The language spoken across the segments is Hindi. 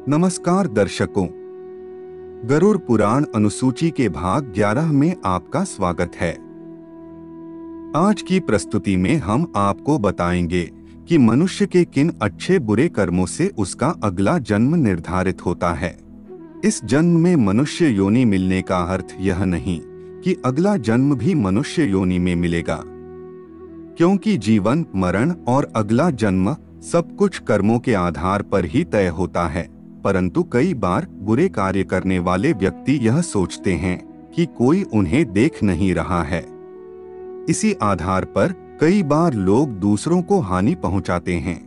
नमस्कार दर्शकों, गरुड़ पुराण अनुसूची के भाग 11 में आपका स्वागत है। आज की प्रस्तुति में हम आपको बताएंगे कि मनुष्य के किन अच्छे बुरे कर्मों से उसका अगला जन्म निर्धारित होता है। इस जन्म में मनुष्य योनि मिलने का अर्थ यह नहीं कि अगला जन्म भी मनुष्य योनि में मिलेगा, क्योंकि जीवन, मरण और अगला जन्म सब कुछ कर्मों के आधार पर ही तय होता है। परंतु कई बार बुरे कार्य करने वाले व्यक्ति यह सोचते हैं कि कोई उन्हें देख नहीं रहा है। इसी आधार पर कई बार लोग दूसरों को हानि पहुंचाते हैं।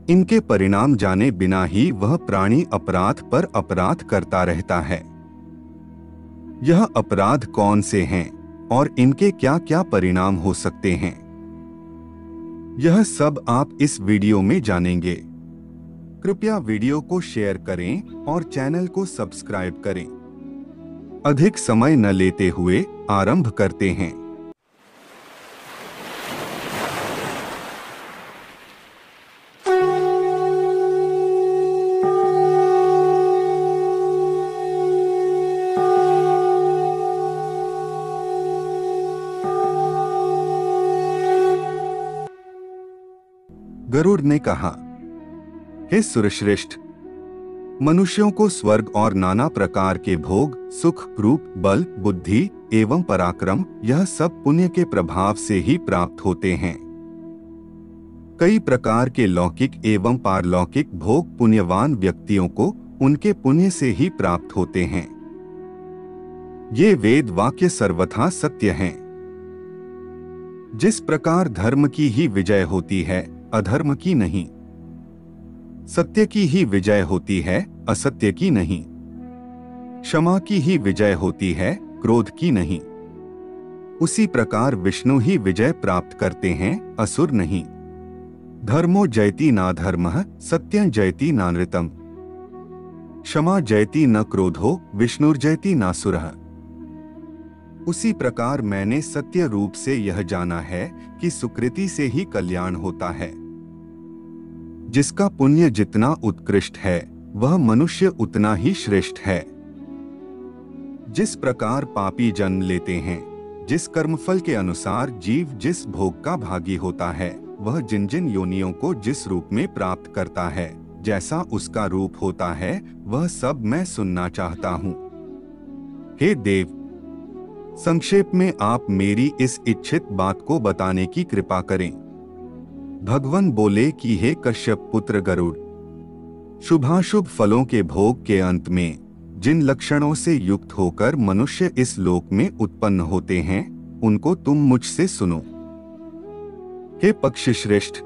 इनके परिणाम जाने बिना ही वह प्राणी अपराध पर अपराध करता रहता है। यह अपराध कौन से हैं और इनके क्या क्या परिणाम हो सकते हैं, यह सब आप इस वीडियो में जानेंगे। कृपया वीडियो को शेयर करें और चैनल को सब्सक्राइब करें। अधिक समय न लेते हुए आरंभ करते हैं। गरुड़ ने कहा, हे सुरश्रेष्ठ, मनुष्यों को स्वर्ग और नाना प्रकार के भोग, सुख, रूप, बल, बुद्धि एवं पराक्रम यह सब पुण्य के प्रभाव से ही प्राप्त होते हैं। कई प्रकार के लौकिक एवं पारलौकिक भोग पुण्यवान व्यक्तियों को उनके पुण्य से ही प्राप्त होते हैं। ये वेद वाक्य सर्वथा सत्य हैं। जिस प्रकार धर्म की ही विजय होती है, अधर्म की नहीं। सत्य की ही विजय होती है, असत्य की नहीं। क्षमा की ही विजय होती है, क्रोध की नहीं। उसी प्रकार विष्णु ही विजय प्राप्त करते हैं, असुर नहीं। धर्मो जयति ना धर्मः, सत्यं जयति नानृतम्। क्षमा जयति न क्रोधो, विष्णुर्जयति नासुरः। उसी प्रकार मैंने सत्य रूप से यह जाना है कि सुकृति से ही कल्याण होता है। जिसका पुण्य जितना उत्कृष्ट है, वह मनुष्य उतना ही श्रेष्ठ है। जिस प्रकार पापी जन्म लेते हैं, जिस कर्मफल के अनुसार जीव जिस भोग का भागी होता है, वह जिन जिन योनियों को जिस रूप में प्राप्त करता है, जैसा उसका रूप होता है, वह सब मैं सुनना चाहता हूँ। हे देव, संक्षेप में आप मेरी इस इच्छित बात को बताने की कृपा करें। भगवान बोले कि हे कश्यप पुत्र गरुड़, शुभाशुभ फलों के भोग के अंत में जिन लक्षणों से युक्त होकर मनुष्य इस लोक में उत्पन्न होते हैं, उनको तुम मुझसे सुनो। हे पक्ष श्रेष्ठ,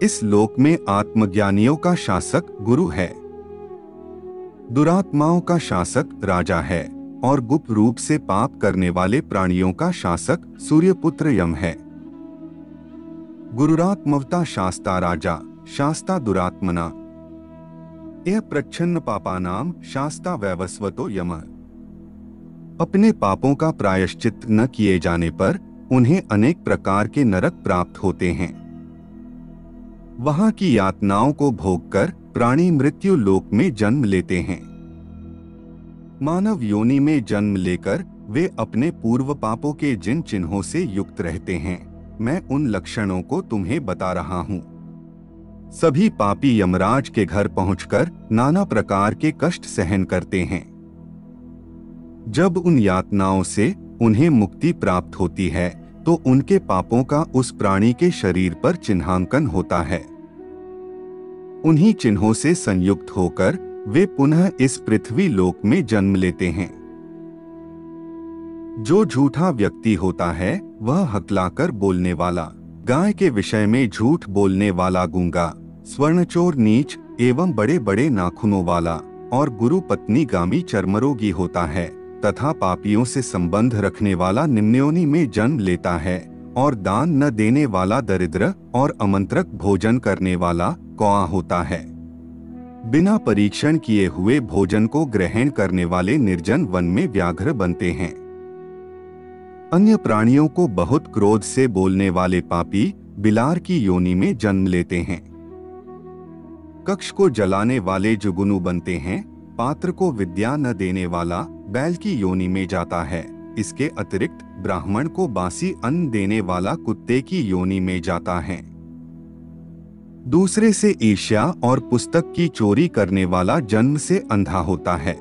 इस लोक में आत्मज्ञानियों का शासक गुरु है, दुरात्माओं का शासक राजा है और गुप्त रूप से पाप करने वाले प्राणियों का शासक सूर्यपुत्र यम है। गुरुरात्मवता शास्ता राजा, शास्ता दुरात्मना। यह प्रच्छन्न पापानाम शास्ता वैवस्वतो यमः। अपने पापों का प्रायश्चित न किए जाने पर उन्हें अनेक प्रकार के नरक प्राप्त होते हैं। वहां की यातनाओं को भोगकर प्राणी मृत्यु लोक में जन्म लेते हैं। मानव योनि में जन्म लेकर वे अपने पूर्व पापों के जिन चिन्हों से युक्त रहते हैं, मैं उन लक्षणों को तुम्हें बता रहा हूँ। सभी पापी यमराज के घर पहुंचकर नाना प्रकार के कष्ट सहन करते हैं। जब उन यातनाओं से उन्हें मुक्ति प्राप्त होती है, तो उनके पापों का उस प्राणी के शरीर पर चिन्हांकन होता है। उन्हीं चिन्हों से संयुक्त होकर वे पुनः इस पृथ्वी लोक में जन्म लेते हैं। जो झूठा व्यक्ति होता है, वह हकलाकर बोलने वाला, गाय के विषय में झूठ बोलने वाला गूंगा, स्वर्णचोर नीच एवं बड़े बड़े नाखूनों वाला और गुरु पत्नी गामी चर्मरोगी होता है, तथा पापियों से संबंध रखने वाला निम्नयोनि में जन्म लेता है, और दान न देने वाला दरिद्र और आमंत्रक भोजन करने वाला कौआ होता है। बिना परीक्षण किए हुए भोजन को ग्रहण करने वाले निर्जन वन में व्याघ्र बनते हैं। अन्य प्राणियों को बहुत क्रोध से बोलने वाले पापी बिलार की योनि में जन्म लेते हैं। कक्ष को जलाने वाले जुगनू बनते हैं। पात्र को विद्या न देने वाला बैल की योनि में जाता है। इसके अतिरिक्त ब्राह्मण को बासी अन्न देने वाला कुत्ते की योनि में जाता है। दूसरे से ईर्ष्या और पुस्तक की चोरी करने वाला जन्म से अंधा होता है।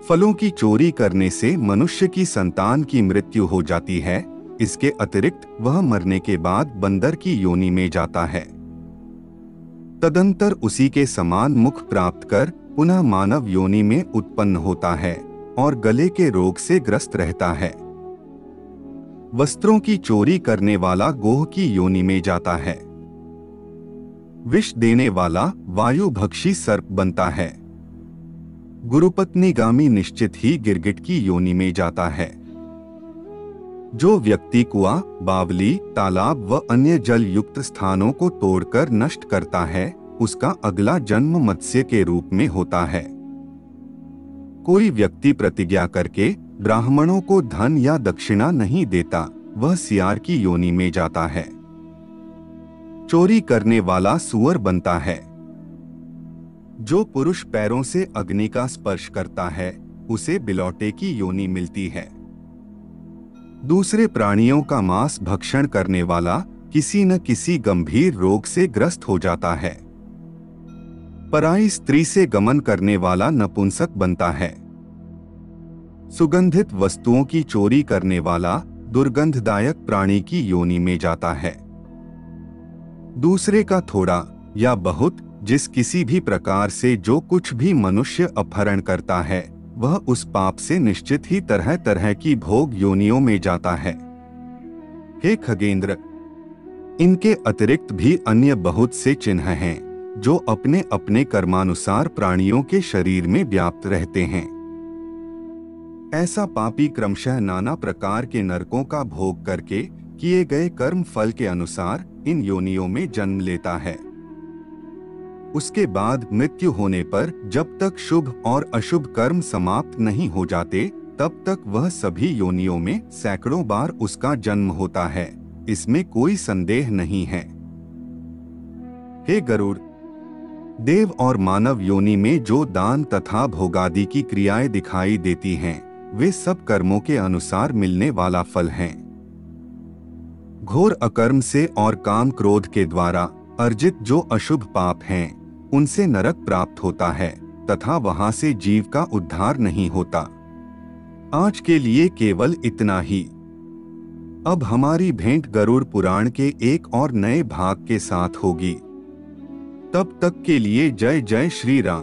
फलों की चोरी करने से मनुष्य की संतान की मृत्यु हो जाती है। इसके अतिरिक्त वह मरने के बाद बंदर की योनि में जाता है। तदंतर उसी के समान मुख प्राप्त कर पुनः मानव योनि में उत्पन्न होता है और गले के रोग से ग्रस्त रहता है। वस्त्रों की चोरी करने वाला गोह की योनि में जाता है। विष देने वाला वायुभक्षी सर्प बनता है। गुरुपत्नीगामी निश्चित ही गिरगिट की योनि में जाता है। जो व्यक्ति कुआं, बावली, तालाब व अन्य जल युक्त स्थानों को तोड़कर नष्ट करता है, उसका अगला जन्म मत्स्य के रूप में होता है। कोई व्यक्ति प्रतिज्ञा करके ब्राह्मणों को धन या दक्षिणा नहीं देता, वह सियार की योनि में जाता है। चोरी करने वाला सूअर बनता है। जो पुरुष पैरों से अग्नि का स्पर्श करता है, उसे बिलौटे की योनि मिलती है। दूसरे प्राणियों का मांस भक्षण करने वाला किसी न किसी गंभीर रोग से ग्रस्त हो जाता है। पराई स्त्री से गमन करने वाला नपुंसक बनता है। सुगंधित वस्तुओं की चोरी करने वाला दुर्गंधदायक प्राणी की योनि में जाता है। दूसरे का थोड़ा या बहुत जिस किसी भी प्रकार से जो कुछ भी मनुष्य अपहरण करता है, वह उस पाप से निश्चित ही तरह तरह की भोग योनियों में जाता है। हे खगेंद्र, इनके अतिरिक्त भी अन्य बहुत से चिन्ह हैं जो अपने अपने कर्मानुसार प्राणियों के शरीर में व्याप्त रहते हैं। ऐसा पापी क्रमशः नाना प्रकार के नरकों का भोग करके किए गए कर्म फल के अनुसार इन योनियों में जन्म लेता है। उसके बाद मृत्यु होने पर जब तक शुभ और अशुभ कर्म समाप्त नहीं हो जाते, तब तक वह सभी योनियों में सैकड़ों बार उसका जन्म होता है। इसमें कोई संदेह नहीं है। हे गरुड़, देव और मानव योनि में जो दान तथा भोगादि की क्रियाएं दिखाई देती हैं, वे सब कर्मों के अनुसार मिलने वाला फल हैं। घोर अकर्म से और काम क्रोध के द्वारा अर्जित जो अशुभ पाप हैं, उनसे नरक प्राप्त होता है तथा वहां से जीव का उद्धार नहीं होता। आज के लिए केवल इतना ही। अब हमारी भेंट गरुड़ पुराण के एक और नए भाग के साथ होगी। तब तक के लिए जय जय श्री राम।